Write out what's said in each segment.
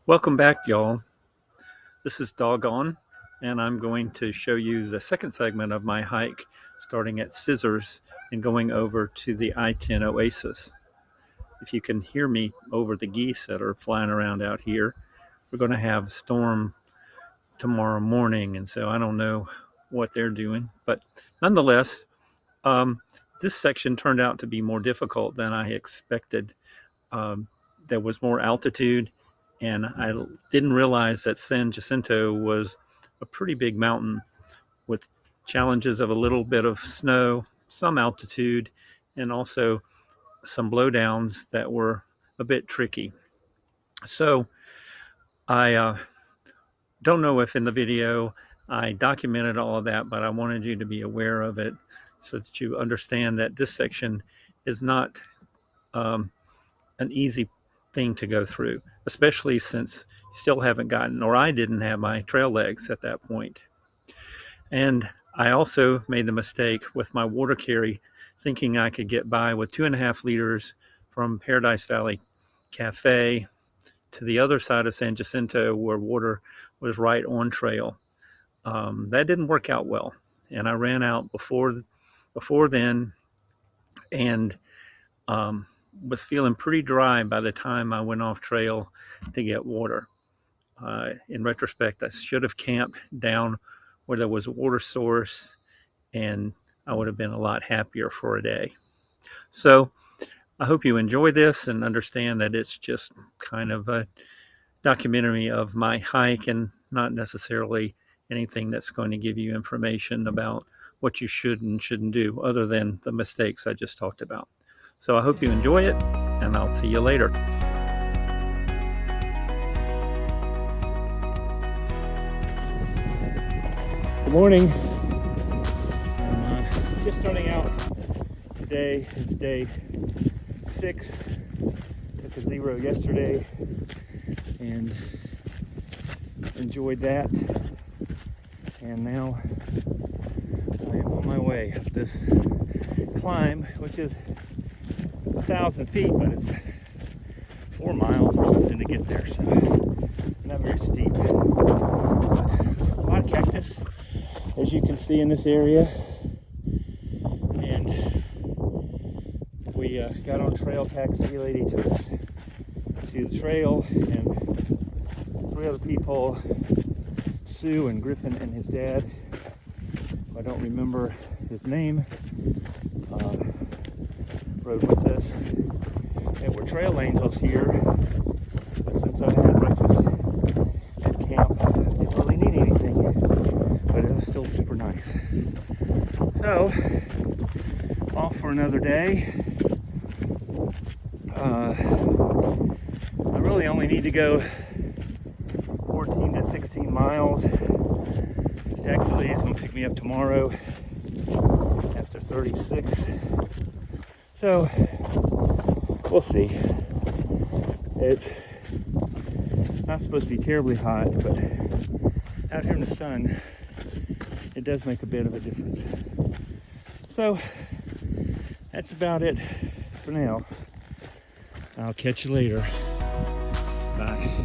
Welcome back, y'all. This is Doggone, and I'm going to show you the second segment of my hike, starting at Scissors and going over to the I10 Oasis. If you can hear me over the geese that are flying around out here, we're going to have a storm tomorrow morning, and so I don't know what they're doing. But nonetheless, this section turned out to be more difficult than I expected. There was more altitude, and I didn't realize that San Jacinto was a pretty big mountain with challenges of a little bit of snow, some altitude, and also some blowdowns that were a bit tricky. So I don't know if in the video I documented all of that, but I wanted you to be aware of it so that you understand that this section is not an easy thing to go through, especially since you still haven't gotten, or I didn't have my trail legs at that point. And I also made the mistake with my water carry, thinking I could get by with 2.5 liters from Paradise Valley Cafe to the other side of San Jacinto where water was right on trail. That didn't work out well, and I ran out before then, and was feeling pretty dry by the time I went off trail to get water. In retrospect, I should have camped down where there was a water source, and I would have been a lot happier for a day. So I hope you enjoy this and understand that it's just kind of a documentary of my hike and not necessarily anything that's going to give you information about what you should and shouldn't do other than the mistakes I just talked about. So I hope you enjoy it, and I'll see you later. Good morning. I'm just starting out. Today is day 6. Took a 0 yesterday and enjoyed that. And now I am on my way up this climb, which is 1,000 feet, but it's 4 miles or something to get there, so not very steep. But a lot of cactus, as you can see in this area, and we got on trail taxi. Lady took us to the trail, and 3 other people, Sue and Griffin and his dad, I don't remember his name, rode with us. And we're trail angels here, but since I had breakfast at camp, I didn't really need anything, but it was still super nice. So, off for another day. I really only need to go 14 to 16 miles. This taxi lady is going to pick me up tomorrow after 36. So, we'll see. It's not supposed to be terribly hot, but out here in the sun, it does make a bit of a difference. So, that's about it for now. I'll catch you later. Bye.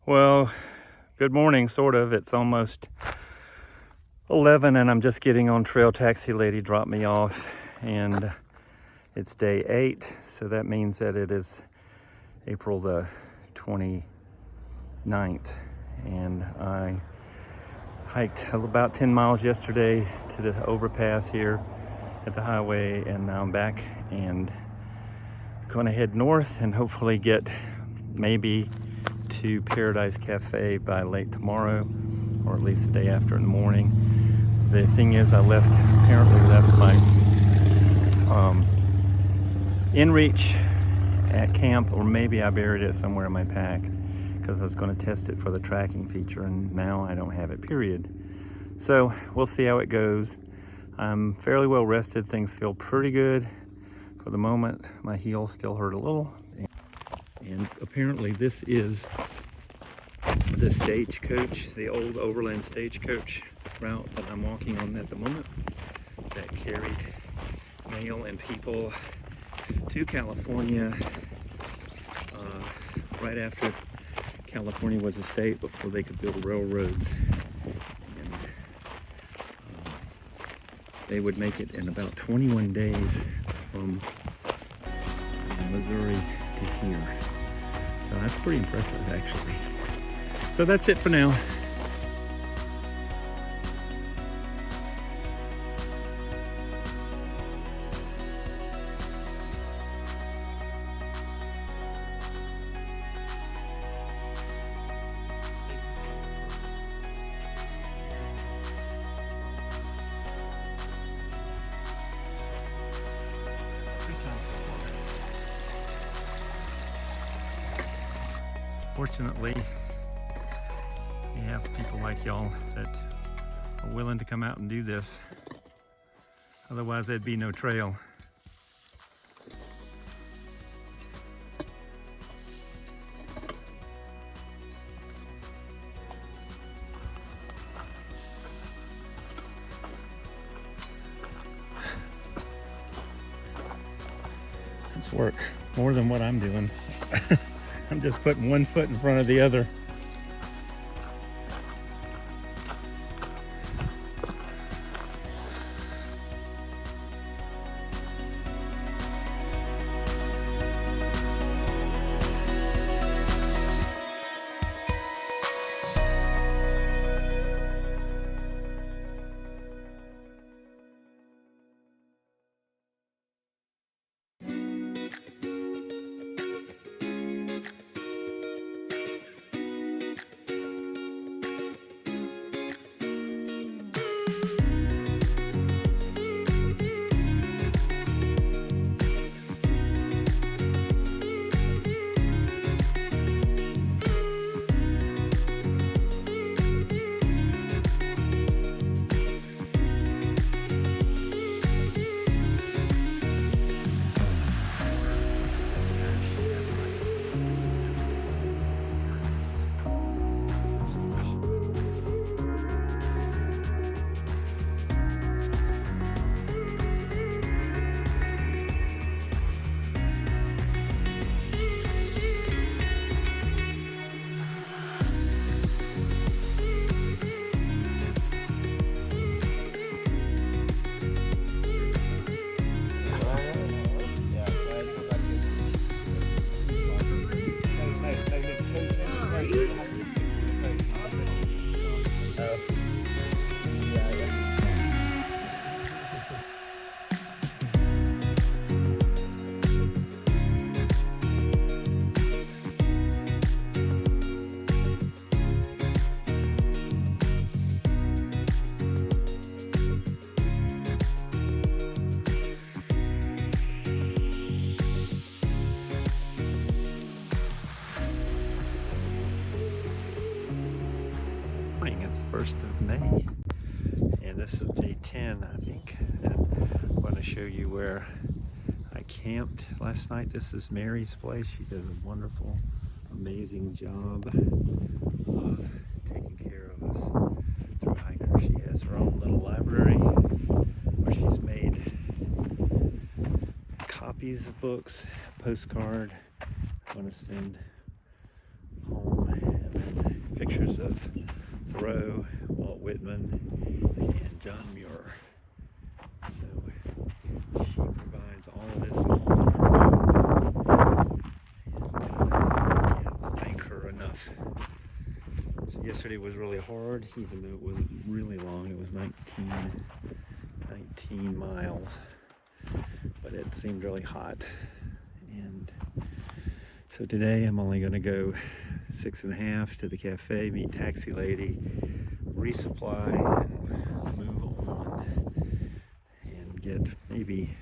Well, good morning, sort of. It's almost 11 and I'm just getting on trail. Taxi lady dropped me off and it's day 8. So that means that it is April the 29th. And I hiked about 10 miles yesterday to the overpass here at the highway, and now I'm back and gonna head north and hopefully get maybe to Paradise Cafe by late tomorrow, or at least the day after in the morning. The thing is, I apparently left my inReach at camp, or maybe I buried it somewhere in my pack because I was going to test it for the tracking feature, and now I don't have it, period. So we'll see how it goes. I'm fairly well rested. Things feel pretty good for the moment. My heels still hurt a little. And apparently this is the stagecoach, the old overland stagecoach route that I'm walking on at the moment, that carried mail and people to California right after California was a state, before they could build railroads. And they would make it in about 21 days from Missouri to here. So that's pretty impressive, actually. So that's it for now. Fortunately, we have people like y'all that are willing to come out and do this. Otherwise, there'd be no trail. It's work, more than what I'm doing. I'm just putting one foot in front of the other. It's the 1st of May, and this is day 10, I think, and I'm going to show you where I camped last night. This is Mary's place. She does a wonderful, amazing job of taking care of us through hiker. She has her own little library where she's made copies of books, postcard I want to send home, and Pictures of Thoreau, Walt Whitman, and John Muir. So she provides all of this on her own, and can't thank her enough. So yesterday was really hard, even though it wasn't really long. It was 19 miles, but it seemed really hot. And so today I'm only going to go 6.5 to the cafe, meet taxi lady, resupply, and move on, and get maybe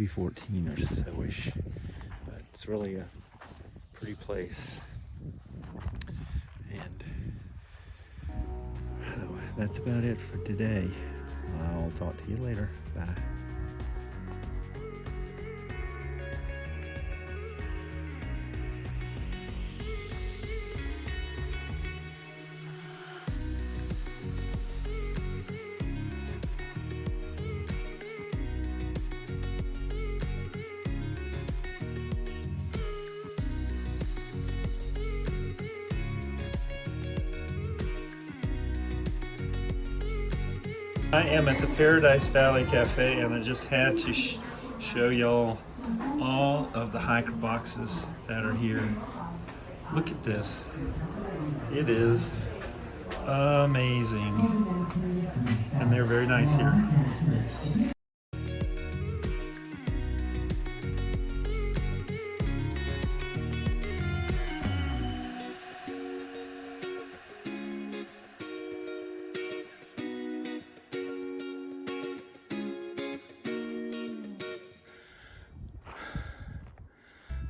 14 or so-ish. But it's really a pretty place. And so that's about it for today. I'll talk to you later. Bye. I am at the Paradise Valley Cafe, and I just had to show y'all all of the hiker boxes that are here. Look at this. It is amazing. And they're very nice here.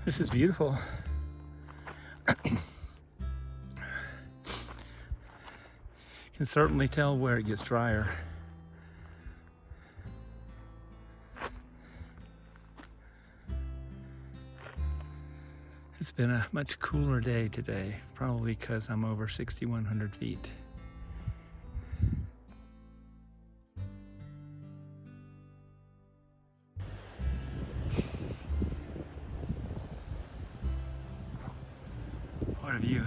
This is beautiful. Can certainly tell where it gets drier. It's been a much cooler day today, probably because I'm over 6,100 feet. What a view.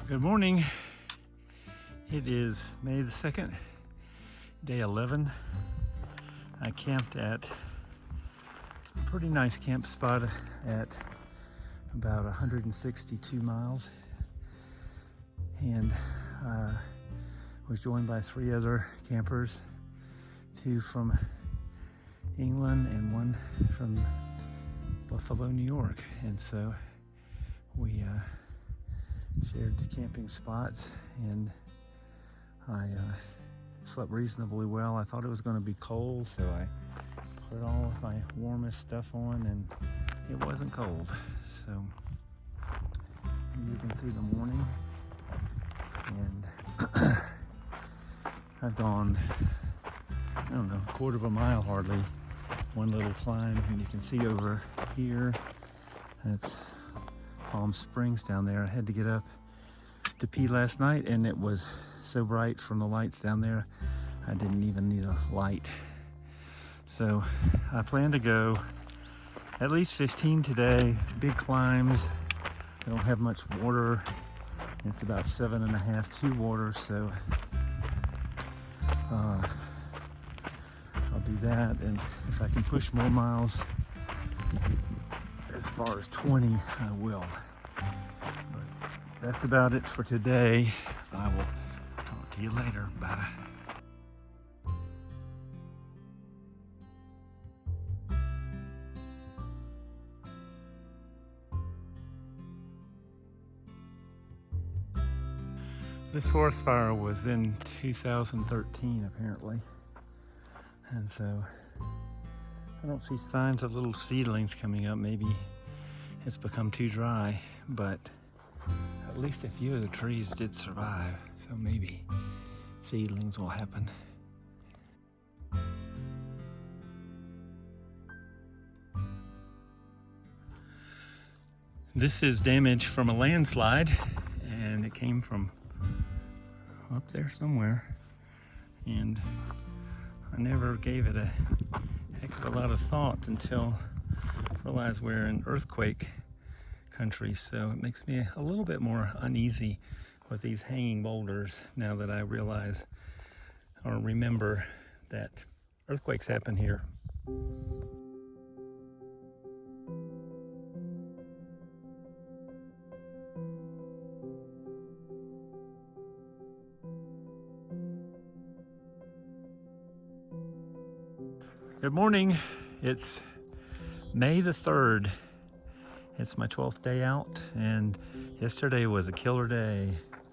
Good morning. It is May the 2nd, day 11. I camped at a pretty nice camp spot at about 162 miles, and was joined by 3 other campers, 2 from England and 1 from Buffalo, New York. And so we shared the camping spots, and I slept reasonably well. I thought it was going to be cold, so I put all of my warmest stuff on, and it wasn't cold. So you can see the morning, and I've gone, I don't know, a quarter of a mile hardly, one little climb, and you can see over here, that's Palm Springs down there. I had to get up to pee last night, and it was so bright from the lights down there, I didn't even need a light. So I plan to go at least 15 today, big climbs. I don't have much water. It's about 7.5 to water, so I'll do that, and if I can push more miles as far as 20, I will. But that's about it for today. I will talk to you later. Bye. This forest fire was in 2013 apparently, and so I don't see signs of little seedlings coming up. Maybe it's become too dry, but at least a few of the trees did survive, so maybe seedlings will happen. This is damage from a landslide, and it came from up there somewhere. and I never gave it a heck of a lot of thought until I realized we're in earthquake country, so it makes me a little bit more uneasy with these hanging boulders now that I realize or remember that earthquakes happen here. Good morning. It's May the 3rd. It's my 12th day out, and yesterday was a killer day.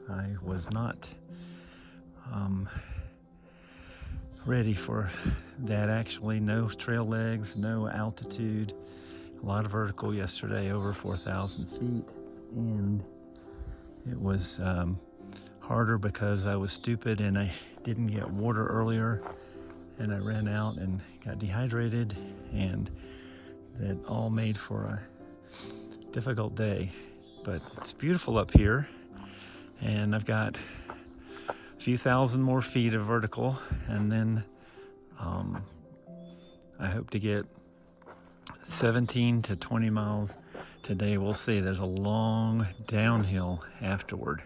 I was not ready for that actually. No trail legs, no altitude, a lot of vertical yesterday, over 4,000 feet, and it was harder because I was stupid and I didn't get water earlier, and I ran out and got dehydrated, and that all made for a difficult day. But it's beautiful up here, and I've got a few thousand more feet of vertical, and then I hope to get 17 to 20 miles today. We'll see. There's a long downhill afterward,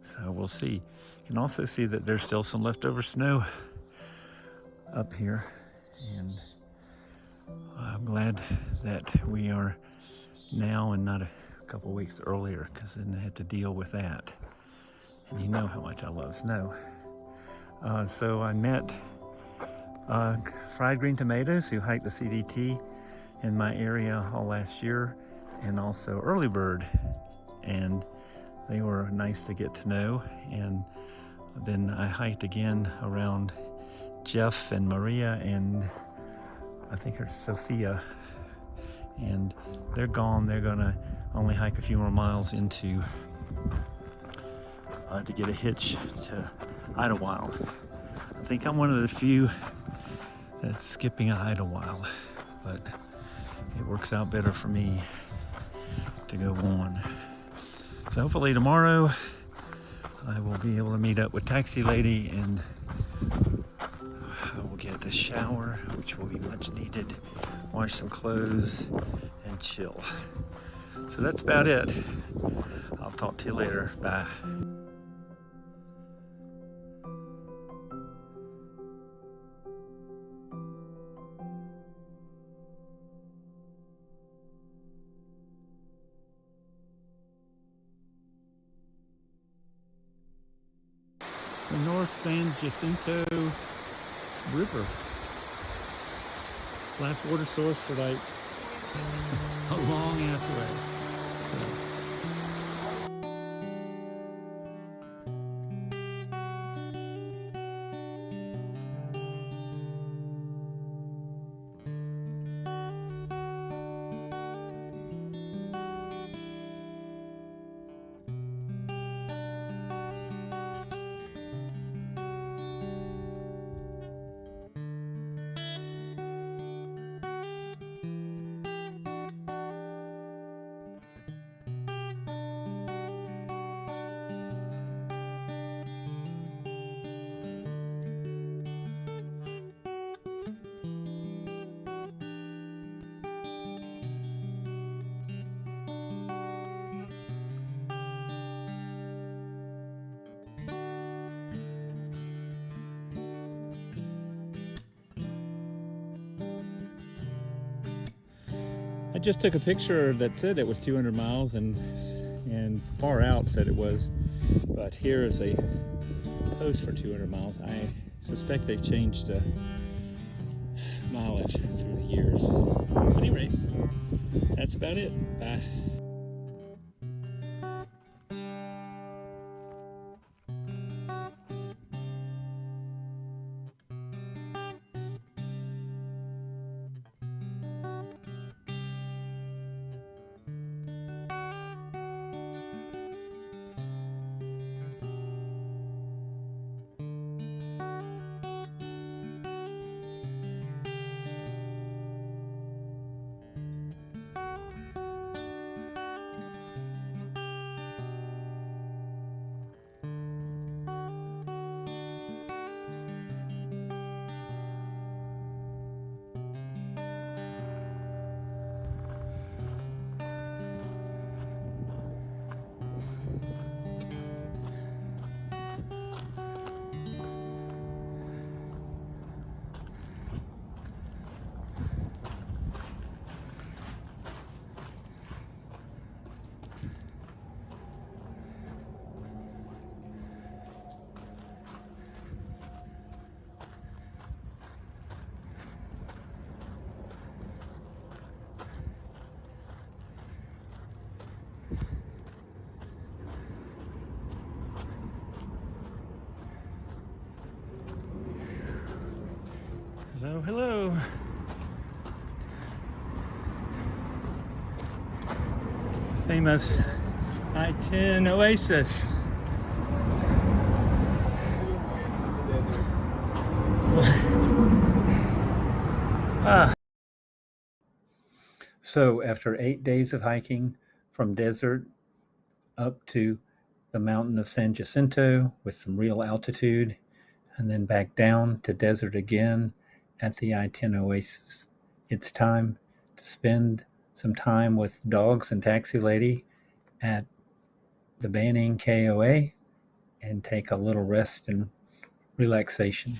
so we'll see. You can also see that there's still some leftover snow up here, and I'm glad that we are now and not a couple weeks earlier, because I didn't have to deal with that. And you know how much I love snow. So I met Fried Green Tomatoes, who hiked the CDT in my area all last year, and also Early Bird, and they were nice to get to know. And then I hiked again around Jeff and Maria, and I think it's Sophia, and they're gone. They're gonna only hike a few more miles into to get a hitch to Idlewild. I think I'm one of the few that's skipping Idlewild, but it works out better for me to go on. So hopefully tomorrow I will be able to meet up with Taxi Lady, and I will get a shower, which will be much needed, wash some clothes, and chill. So that's about it. I'll talk to you later. Bye. The North San Jacinto River. Last water source for like a long ass way. I just took a picture that said it was 200 miles, and Far Out said it was, but here is a post for 200 miles. I suspect they've changed the mileage through the years. At any rate, that's about it. Bye. go. Famous I10 Oasis. So after 8 days of hiking from desert up to the mountain of San Jacinto with some real altitude, and then back down to desert again at the I-10 Oasis, it's time to spend some time with dogs and taxi lady at the Banning KOA and take a little rest and relaxation.